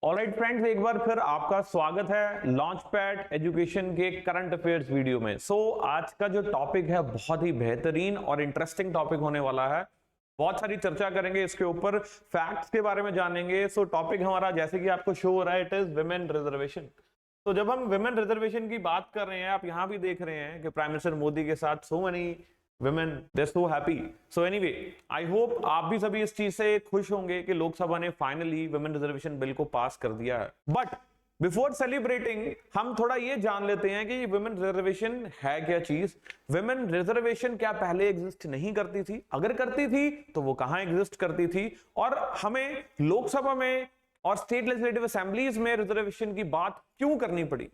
Alright friends, एक बार फिर आपका स्वागत है लॉन्च पैड एजुकेशन के करंट अफेयर्स वीडियो में। आज का जो टॉपिक है बहुत ही बेहतरीन और इंटरेस्टिंग टॉपिक होने वाला है। बहुत सारी चर्चा करेंगे इसके ऊपर, फैक्ट्स के बारे में जानेंगे। टॉपिक हमारा जैसे कि आपको शो हो रहा है, इट इज विमेन रिजर्वेशन। तो जब हम विमेन रिजर्वेशन की बात कर रहे हैं, आप यहां भी देख रहे हैं कि प्राइम मिनिस्टर मोदी के साथ so many women, they're so happy. So anyway, I hope आप भी सभी इस चीज से खुश होंगे कि लोकसभा ने फाइनली वुमेन रिजर्वेशन बिल को पास कर दिया है। बट बिफोर सेलिब्रेटिंग हम थोड़ा ये जान लेते हैं कि ये वुमेन रिजर्वेशन है क्या चीज। वुमेन रिजर्वेशन क्या पहले एग्जिस्ट नहीं करती थी? अगर करती थी तो वो कहां एग्जिस्ट करती थी, और हमें लोकसभा में और स्टेट लेजिस्लेटिव असेंबलीज में रिजर्वेशन की बात क्यों करनी पड़ी?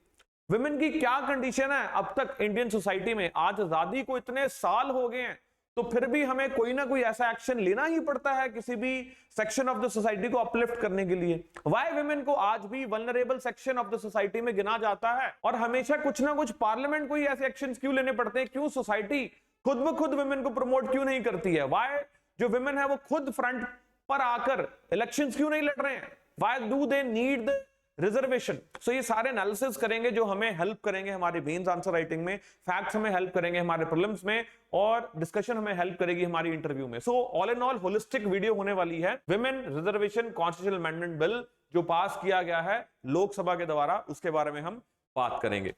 विमेन की क्या कंडीशन है अब तक इंडियन सोसाइटी में? आज आजादी को इतने साल हो गए हैं, तो फिर भी हमें कोई ना कोई ऐसा एक्शन लेना ही पड़ता है किसी भी सेक्शन ऑफ द सोसाइटी को अपलिफ्ट करने के लिए। वाई विमेन को आज भी vulnerable section of the society में गिना जाता है, और हमेशा कुछ ना कुछ पार्लियामेंट को ही ऐसे एक्शन क्यों लेने पड़ते हैं? क्यों सोसाइटी खुद ब खुद विमेन को प्रमोट क्यों नहीं करती है? वाई जो विमेन है वो खुद फ्रंट पर आकर इलेक्शन क्यों नहीं लड़ रहे हैं? Why do they need the reservation? ये सारे एनालिसिस करेंगे जो हमें हेल्प करेंगे हमारे मेंस आंसर राइटिंग में, फैक्ट्स हमें हेल्प करेंगे हमारे प्रीलिम्स में, और डिस्कशन हमें हेल्प करेगी हमारी इंटरव्यू में। All in all holistic video होने वाली है। Women reservation constitutional amendment bill जो पास किया गया है लोकसभा के द्वारा, उसके बारे में हम बात करेंगे।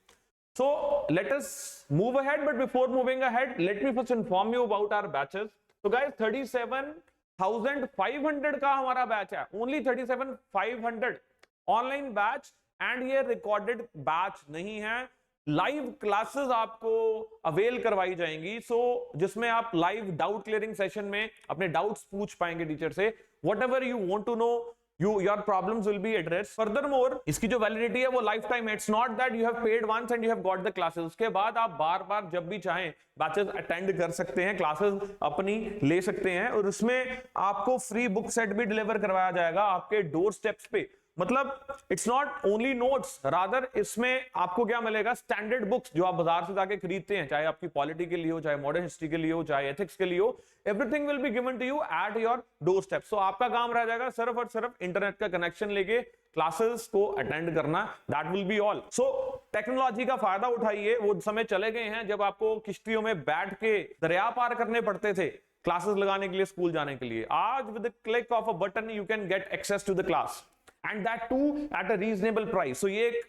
Let us move ahead, but before moving ahead let me first inform you about our batches. तो गाइस 37,500 का हमारा बैच है, ओनली 37,500 ऑनलाइन बैच, एंड ये रिकॉर्डेड बैच नहीं है। लाइव क्लासेस आपको अवेल करवाई जाएंगी, जिसमें आप लाइव डाउट क्लियरिंग सेशन में अपने डाउट्स पूछ पाएंगे टीचर से। Whatever you want to know, your problems will be addressed. Furthermore इसकी जो वैलिडिटी है वो लाइफ टाइम है। It's not that you have paid once and you have got the classes. उसके बाद आप बार बार जब भी चाहें बैचेस अटेंड कर सकते हैं, क्लासेस अपनी ले सकते हैं, और उसमें आपको फ्री बुक सेट भी डिलीवर करवाया जाएगा आपके डोर स्टेप्स पे। मतलब it's not only notes, rather इसमें आपको क्या मिलेगा? स्टैंडर्ड बुक्स जो आप बाजार से जाके खरीदते हैं, चाहे आपकी पॉलिटी के लिए हो, चाहे मॉडर्न हिस्ट्री के लिए हो, चाहे एथिक्स के लिए हो, everything will be given to you at your doorstep. आपका काम रह जाएगा सिर्फ और सिर्फ इंटरनेट का कनेक्शन लेके क्लासेस को अटेंड करना, that will be all. Technology का फायदा उठाइए। वो समय चले गए हैं जब आपको किश्तियों में बैठ के दरिया पार करने पड़ते थे क्लासेस लगाने के लिए, स्कूल जाने के लिए। आज with the click of a button you can get access to the class, and that too at a reasonable price। ये एक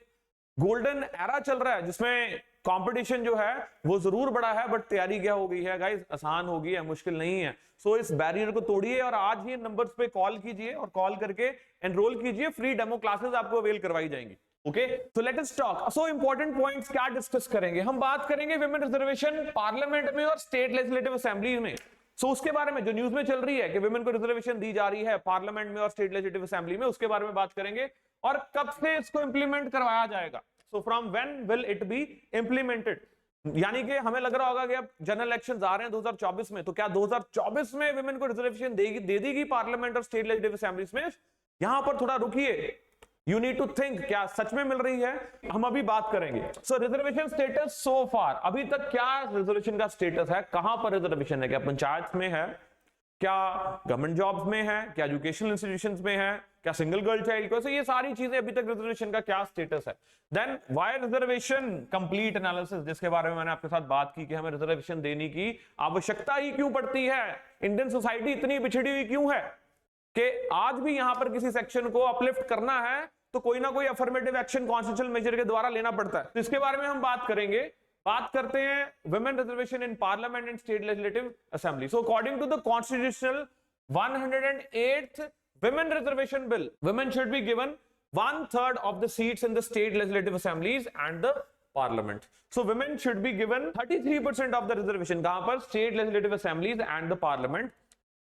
गोल्डन एरा चल रहा है जिसमें कंपटीशन जो है वो जरूर बड़ा है, बट तैयारी क्या हो गई है गाइस? आसान हो गई है, मुश्किल नहीं है। इस बैरियर को तोड़िए और आज ही नंबर्स पे कॉल कीजिए और कॉल करके एनरोल कीजिए। फ्री डेमो क्लासेस आपको अवेल करवाई जाएंगी। ओके, तो let us talk. Important points क्या डिस्कस करेंगे? हम बात करेंगे विमेन रिजर्वेशन पार्लियामेंट में और स्टेट लेजिस्लेटिव असेंबली में। उसके बारे में जो न्यूज में चल रही है कि विमेन को रिजर्वेशन दी जा रही है पार्लियामेंट में और स्टेट लेजिस्लेटिव असेंबली में, उसके बारे में बात करेंगे, और कब से इसको इंप्लीमेंट करवाया जाएगा। From when will it be implemented? यानी कि हमें लग रहा होगा कि अब जनरल इलेक्शंस आ रहे हैं 2024 में, तो क्या 2024 में विमेन को रिजर्वेशन दे देगी पार्लियामेंट और स्टेट लेजिस्लेटिव असेंबलीज में? यहां पर थोड़ा रुकिए, यू नीड टू थिंक, क्या सच में मिल रही है? हम अभी बात करेंगे। रिजर्वेशन स्टेटस सो फार, अभी तक क्या रिजर्वेशन का स्टेटस है? कहां पर रिजर्वेशन है? क्या पंचायत में है? क्या गवर्नमेंट जॉब्स में है? क्या एजुकेशनल इंस्टीट्यूशंस में है? क्या सिंगल गर्ल चाइल्ड को? ये सारी चीजें अभी तक रिजर्वेशन का क्या स्टेटस है? Then why reservation complete analysis, जिसके बारे में मैंने आपके साथ बात की कि हमें रिजर्वेशन देने की आवश्यकता ही क्यों पड़ती है। इंडियन सोसाइटी इतनी पिछड़ी हुई क्यों है कि आज भी यहां पर किसी सेक्शन को अपलिफ्ट करना है तो कोई ना कोई अफर्मेटिव एक्शन कॉन्स्टिट्यूशनल मेजर के द्वारा लेना पड़ता है। तो इसके बारे में हम बात करेंगे। बात करते हैं women reservation in parliament and state legislative assembly. According to the constitutional 108th women reservation bill, women should be given 1/3 of the seats in the state legislative assemblies and the parliament. Women should be given 33% of the reservation, कहां पर? State legislative assemblies and the parliament।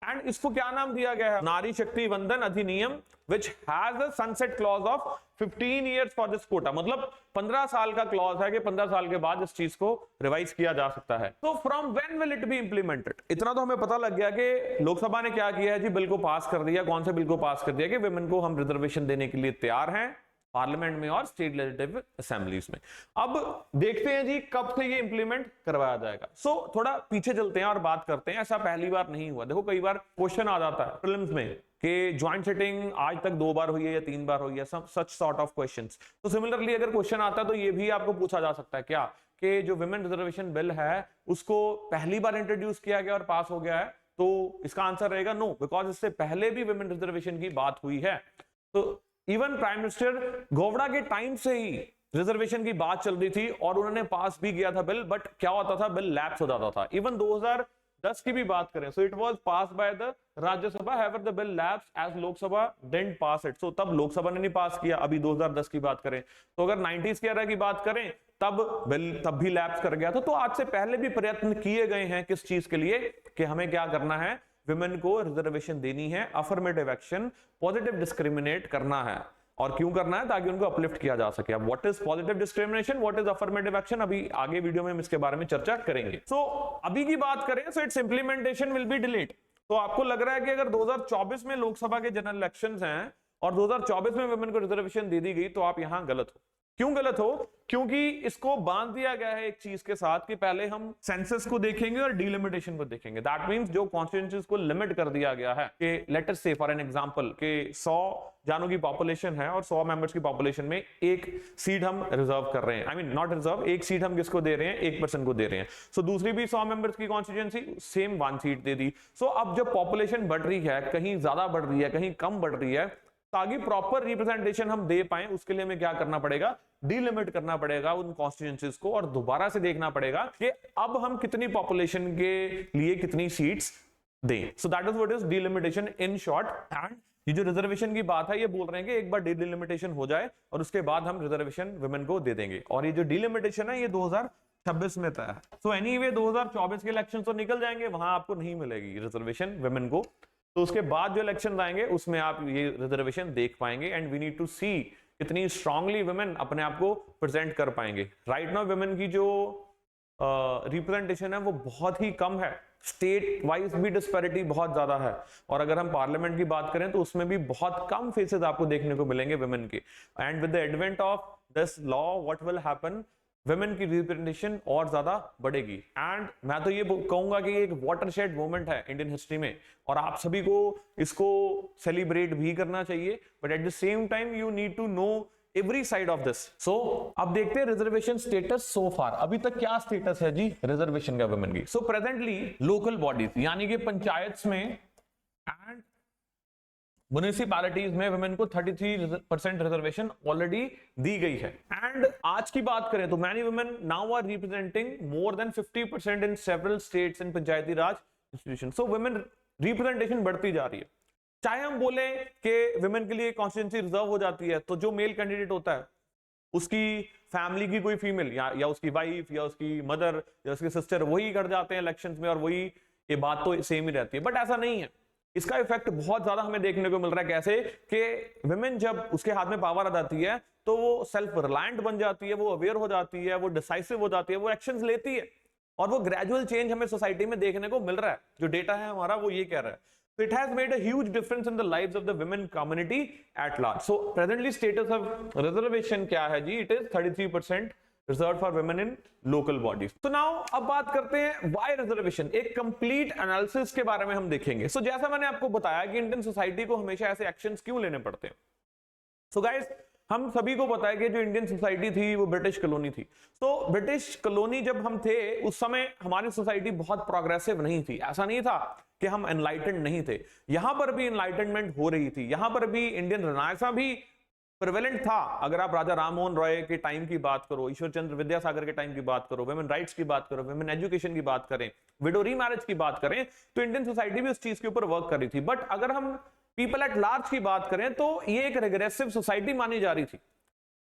And इसको क्या नाम दिया गया है? नारी Shakti Vandan Adhiniyam, which has a sunset clause of 15 years for this quota. मतलब 15 साल का क्लॉज है कि 15 साल के बाद इस चीज को रिवाइज किया जा सकता है। तो from when will it be implemented? इतना तो हमें पता लग गया कि लोकसभा ने क्या किया है जी, बिल को पास कर दिया। कौन से बिल को पास कर दिया? कि विमेन को हम रिजर्वेशन देने के लिए तैयार हैं पार्लियामेंट में और स्टेट लेजिस्लेटिव असेंबलीज में। अब देखते हैं जी कब से ये इंप्लीमेंट करवाया जाएगा। थोड़ा पीछे चलते हैं और बात करते हैं। ऐसा पहली बार नहीं हुआ। देखो कई बार क्वेश्चन आ जाता है प्रीलिम्स में कि ज्वाइंट सिटिंग आज तक 2 बार हुई है या 3 बार हुई है, सच सॉर्ट ऑफ क्वेश्चंस। तो सिमिलरली अगर क्वेश्चन आता है तो ये भी आपको पूछा जा सकता है क्या कि जो विमेन रिजर्वेशन बिल है उसको पहली बार इंट्रोड्यूस किया गया और पास हो गया है, तो इसका आंसर रहेगा नो, बिकॉज इससे पहले भी विमेन रिजर्वेशन की बात हुई है। तो इवन प्राइम मिनिस्टर गोवड़ा के टाइम से ही रिजर्वेशन की बात चल रही थी और उन्होंने पास भी किया था बिल, बट क्या होता था, बिल लैप्स हो जाता था। इवन 2010 की भी बात करें, so it was pass by the Rajya Sabha, however the bill lapse as Lok Sabha didn't pass it. So तब लोकसभा ने नहीं पास किया। अभी 2010 की बात करें तो अगर 90s के एरा की बात करें तब बिल तब भी लैप्स कर गया था। तो आज से पहले भी प्रयत्न किए गए हैं किस चीज के लिए कि हमें क्या करना है, विमेन को रिजर्वेशन देनी है, अफर्मेटिव एक्शन, पॉजिटिव डिस्क्रिमिनेट करना है। और क्यों करना है, ताकि उनको अपलिफ्ट किया जा सके। अब what is positive discrimination, what is affirmative action, अभी आगे वीडियो में हम इसके बारे में चर्चा करेंगे। सो अभी की बात करें so it's implementation will be delayed. तो आपको लग रहा है कि अगर 2024 में लोकसभा के जनरल इलेक्शंस हैं और 2024 में वुमेन को रिजर्वेशन दे दी गई, तो आप यहां गलत हो। क्यों गलत हो, क्योंकि इसको बांध दिया गया है एक चीज के साथ कि पहले हम सेंसस को देखेंगे और डिलिमिटेशन को देखेंगे। दैट मींस जो कॉन्स्टिट्यूएंसीज को लिमिट कर दिया गया है कि लेट अस से फॉर एन एग्जांपल कि 100 जानों की पॉपुलेशन है और 100 मेंबर्स की पॉपुलेशन में एक सीट हम रिजर्व कर रहे हैं, आई मीन नॉट रिजर्व, एक सीट हम किसको दे रहे हैं, एक पर्सन को दे रहे हैं। सो दूसरी भी 100 मेंबर्स की कॉन्स्टिट्यूएंसी सेम 1 सीट दे दी। सो अब जब पॉपुलेशन बढ़ रही है, कहीं ज्यादा बढ़ रही है, कहीं कम बढ़ रही है, ताकि प्रॉपर रिप्रेजेंटेशन हम दे पाए उसके लिए हमें क्या करना पड़ेगा, डिलिमिट करना पड़ेगा उन कॉन्स्टिट्यूएंसीज को और दोबारा से देखना पड़ेगा कि अब हम कितनी पॉपुलेशन के लिए कितनी सीट्स दें। So that is what is delimitation in short. And ये जो रिजर्वेशन की बात है, ये बोल रहे हैं कि एक बार डिलिमिटेशन हो जाए और उसके बाद हम रिजर्वेशन वुमेन को दे देंगे। और ये जो डिलिमिटेशन है ये 2026 में तय है। सो एनीवे 2024 के इलेक्शन तो निकल जाएंगे, वहां आपको नहीं मिलेगी रिजर्वेशन वुमेन को। तो उसके बाद जो इलेक्शन आएंगे उसमें आप ये रिजर्वेशन देख पाएंगे। एंड वी नीड टू सी कितनी स्ट्रांगली वुमेन अपने आप को प्रेजेंट कर पाएंगे। राइट नाउ वुमेन की जो रिप्रेजेंटेशन है वो बहुत ही कम है, स्टेट वाइज भी डिस्पैरिटी बहुत ज्यादा है। और अगर हम पार्लियामेंट की बात करें तो उसमें भी बहुत कम फेसेस आपको देखने को मिलेंगे वुमेन के। And with the advent of this law what will happen, women की रिप्रेजेंटेशन और ज्यादा बढ़ेगी। एंड मैं तो ये कहूंगा कि एक वाटरशेड मोमेंट है इंडियन हिस्ट्री में और आप सभी को इसको सेलिब्रेट भी करना चाहिए, but at the same time you need to know every side of this. So अब देखते हैं रिजर्वेशन स्टेटस सो फार, अभी तक क्या स्टेटस है जी रिजर्वेशन का वुमेन की। सो प्रेजेंटली लोकल बॉडीज यानी कि पंचायत में एंड म्युनिसिपैलिटीज में वुमेन को 33% रिजर्वेशन ऑलरेडी दी गई है। एंड आज की बात करें तो many women now are representing more than 50% in several states and Panchayati Raj institution. So women representation बढ़ती जा रही है। चाहे हम बोले कि वुमेन के लिए कॉन्स्टिट्यूएंसी रिजर्व हो जाती है, तो जो मेल कैंडिडेट होता है उसकी फैमिली की कोई फीमेल या उसकी वाइफ या उसकी मदर या उसके सिस्टर वही कर जाते हैं इलेक्शंस में और वही, ये बात तो सेम ही रहती है। बट ऐसा नहीं है, इसका इफेक्ट बहुत ज्यादा हमें देखने को मिल रहा है। कैसे कि वुमेन जब उसके हाथ में पावर आ जाती है तो वो सेल्फ रिलायंट बन जाती है, वो अवेयर हो जाती है, वो डिसाइसिव हो जाती है, वो एक्शंस लेती है और वो ग्रेजुअल चेंज हमें सोसाइटी में देखने को मिल रहा है। जो डेटा है हमारा वो ये कह रहा है। So it has made a huge difference in the lives of the women community at large. So presently status of reservation क्या है जी? It is 33% reserved for women in local bodies. So now अब बात करते हैं why reservation, एक complete analysis के बारे में हम देखेंगे। So जैसा मैंने आपको बताया कि इंडियन सोसाइटी को हमेशा ऐसे एक्शंस क्यों लेने पड़ते हैं। So guys, हम सभी को पता है कि जो इंडियन सोसाइटी थी वो ब्रिटिश कॉलोनी थी। तो ब्रिटिश कॉलोनी जब हम थे उस समय हमारी सोसाइटी बहुत प्रोग्रेसिव नहीं थी। ऐसा नहीं था कि हम एनलाइटेंड नहीं थे, यहां पर भी एनलाइटनमेंट हो रही थी, यहां पर भी इंडियन रिनाइसेंस भी प्रेवेलेंट था। अगर आप राजा राममोहन रॉय के टाइम की बात करो, ईश्वर चंद्र विद्यासागर के टाइम की बात करो, वुमेन राइट्स की बात करो, वुमेन एजुकेशन की बात करें, विडो रीमैरिज की बात करें, तो इंडियन सोसाइटी भी उस चीज के ऊपर वर्क कर रही थी। बट अगर हम पीपल एट लार्ज की बात करें तो ये एक रिग्रेसिव सोसाइटी मानी जा रही थी।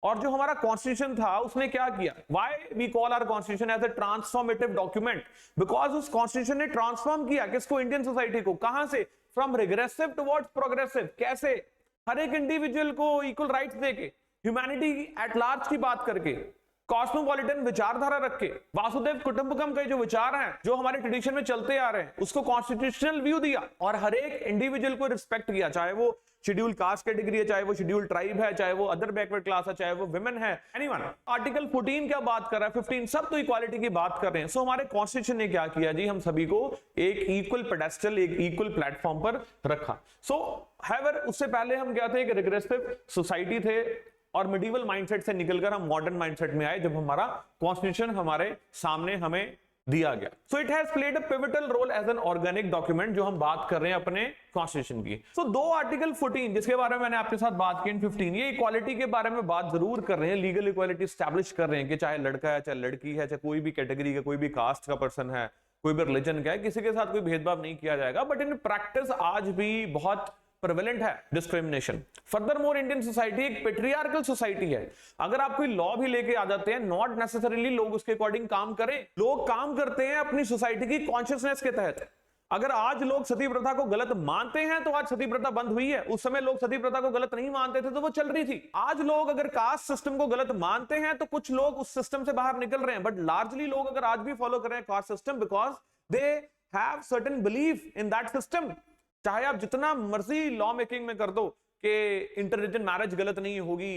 और जो हमारा कॉन्स्टिट्यूशन था उसने क्या किया, why we call our constitution as a transformative document, because उस कॉन्स्टिट्यूशन ने ट्रांसफॉर्म किया किसको, इंडियन सोसाइटी को। कहां से, फ्रॉम रिग्रेसिव टुवर्ड्स प्रोग्रेसिव। कैसे, हर एक इंडिविजुअल को इक्वल राइट्स देके, ह्यूमैनिटी एट लार्ज की बात करके, कॉस्मोपॉलिटन विचारधारा रख के, वासुदेव कुटुंबकम के जो विचार हैं जो हमारे ट्रेडिशन में चलते आ रहे हैं उसको कॉन्स्टिट्यूशनल व्यू दिया और हर एक इंडिविजुअल को रिस्पेक्ट किया, चाहे वो शेड्यूल कास्ट कैटेगरी है, चाहे वो शेड्यूल ट्राइब है, चाहे वो अदर बैकवर्ड क्लास है, चाहे वो विमेन है, एनीवन। आर्टिकल 14 क्या बात कर रहा है, 15 सब तो इक्वालिटी की बात कर रहे हैं। सो हमारे कॉन्स्टिट्यूशन ने क्या किया जी, हम सभी को एक इक्वल पेडेस्टल, एक इक्वल प्लेटफॉर्म पर रखा। सो हाउएवर उससे पहले हम क्या थे, एक रिग्रेसिव सोसाइटी थे और मिडिवल माइंडसेट से निकलकर हम मॉडर्न माइंडसेट में आए जब हमारा कॉन्स्टिट्यूशन हमारे सामने हमें दिया गया। So it has played a pivotal role as an organic document, जो हम बात कर रहे हैं अपने कॉन्स्टिट्यूशन की। सो दो आर्टिकल 14 जिसके बारे में मैंने आपके साथ बात की, 15 ये इक्वालिटी के बारे में बात जरूर कर रहे हैं, लीगल इक्वालिटी स्टैब्लिश कर रहे हैं कि चाहे लड़का है, चाहे लड़की है, चाहे कोई भी कैटेगरी का, कोई भी कास्ट का पर्सन है, कोई भी रिलीजन का है, किसी के साथ कोई भेदभाव नहीं किया जाएगा। बट इन प्रैक्टिस आज भी बहुत प्रेवलेंट है discrimination. Further more Indian society एक पेट्रियार्कल सोसाइटी है। अगर आप कोई लॉ भी लेके आ जाते हैं, नॉट नेसेसरीली लोग उसके अकॉर्डिंग काम करें, लोग काम करते हैं अपनी सोसाइटी की कॉन्शियसनेस के तहत। अगर आज लोग सती प्रथा को गलत मानते हैं तो आज सती प्रथा बंद हुई है। उस समय लोग सती प्रथा को गलत नहीं मानते थे तो वो चल रही थी। आज लोग अगर कास्ट सिस्टम को गलत मानते हैं तो कुछ लोग उस सिस्टम से बाहर निकल रहे हैं, बट लार्जली लोग अगर आज भी फॉलो कर रहे हैं caste system because they have certain belief in that system. चाहे आप जितना मर्जी लॉ मेकिंग में कर दो कि इंटर रिलीजन मैरिज गलत नहीं होगी,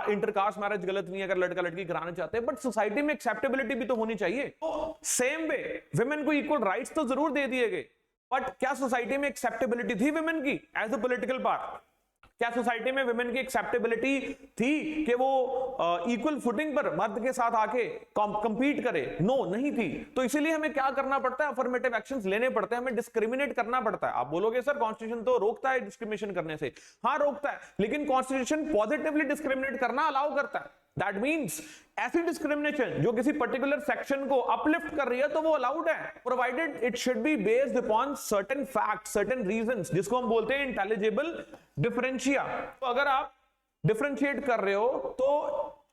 इंटरकास्ट मैरिज गलत नहीं है अगर लड़का लड़की कराना चाहते हैं, बट सोसाइटी में एक्सेप्टेबिलिटी भी तो होनी चाहिए। तो सेम वे विमेन को इक्वल राइट्स तो जरूर दे दिए गए, बट क्या सोसाइटी में एक्सेप्टेबिलिटी थी विमेन की एज अ पॉलिटिकल पार्ट? क्या सोसाइटी में विमेन की एक्सेप्टेबिलिटी थी कि वो इक्वल फुटिंग पर मर्द के साथ आके कंपीट करे? नो, नहीं थी। तो इसीलिए हमें क्या करना पड़ता है, अफर्मेटिव एक्शंस लेने पड़ते हैं, हमें डिस्क्रिमिनेट करना पड़ता है। आप बोलोगे सर कॉन्स्टिट्यूशन तो रोकता है डिस्क्रिमिनेशन करने से। हाँ रोकता है, लेकिन कॉन्स्टिट्यूशन पॉजिटिवली डिस्क्रिमिनेट करना अलाउ करता है। दैट मीन्स ऐसी डिस्क्रिमिनेशन जो किसी पर्टिकुलर सेक्शन को अपलिफ्ट कर रही है तो वो अलाउड है, provided it should be based upon certain fact, certain reasons, जिसको हम बोलते हैं इंटेलिजिबल डिफरेंशिया। तो अगर आप डिफरेंशिएट कर रहे हो तो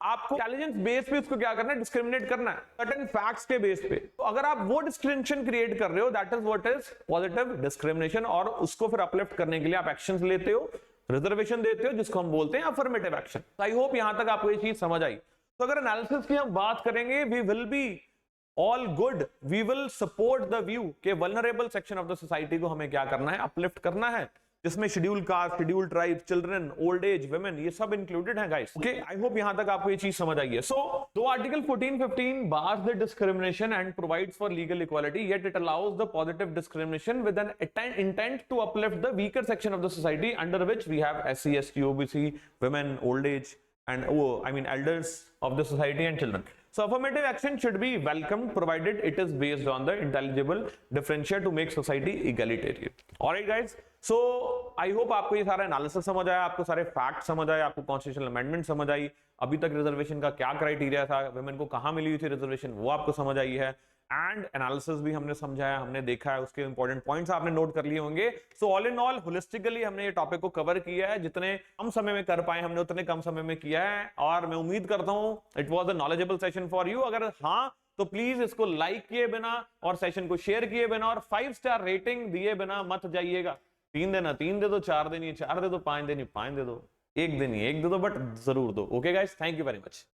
आपको इंटेलिजेंस बेस पे उसको क्या करना है, डिस्क्रिमिनेट करना है सर्टेन फैक्ट्स के बेस पे। तो अगर आप वो डिस्क्रिमिनेशन क्रिएट कर रहे हो, that is what is positive discrimination, और उसको फिर अपलिफ्ट करने के लिए आप एक्शंस लेते हो, रिजर्वेशन देते हो, जिसको हम बोलते हैं अफर्मेटिव एक्शन। आई होप यहां तक आपको ये चीज समझ आई। तो अगर एनालिसिस की हम बात करेंगे, we will be all good, we will support the view के vulnerable section of the society को हमें क्या करना है, अपलिफ्ट करना है, जिसमें schedule caste, schedule tribe, children, old age, women, ये सब इंक्लूडेड है गाइस। ओके, आई होप यहां तक आपको ये चीज समझ आई है। सो दो article 14-15 bars the discrimination and provides for legal equality, yet it allows the positive discrimination with an intent to uplift the weaker section of the society, under which we have SC, ST, OBC, women, old age, and elders of the society and children. So affirmative action should be welcomed provided it is based on the intelligible differential to make society egalitarian. Alright guys, so I hope आपको ये सारा analysis समझ आया, आपको सारे fact समझ आए, आपको कॉन्स्टिट्यूशनल अमेंडमेंट समझ आई, अभी तक रिजर्वेशन का क्या क्राइटेरिया था, वुमेन को कहां मिली हुई थी रिजर्वेशन, वो आपको समझ आई है, एंड एनालिसिस भी हमने समझाया, हमने देखा है, उसके इंपॉर्टेंट पॉइंट्स आपने नोट कर लिए होंगे। So all in all holistically हमने ये टॉपिक को कवर किया है, जितने कम समय में कर पाए हमने उतने कम समय में किया है, और मैं उम्मीद करता हूं it was a knowledgeable session for you. अगर हाँ तो प्लीज इसको लाइक किए बिना और सेशन को शेयर किए बिना और 5 स्टार रेटिंग दिए बिना मत जाइएगा। 3 देना 3 दे दो, 4 देनी 4 दे दो, 5 देनी 5 दे दो, 1 देनी 1 दे दो, बट जरूर दो। Okay guys, thank you very much.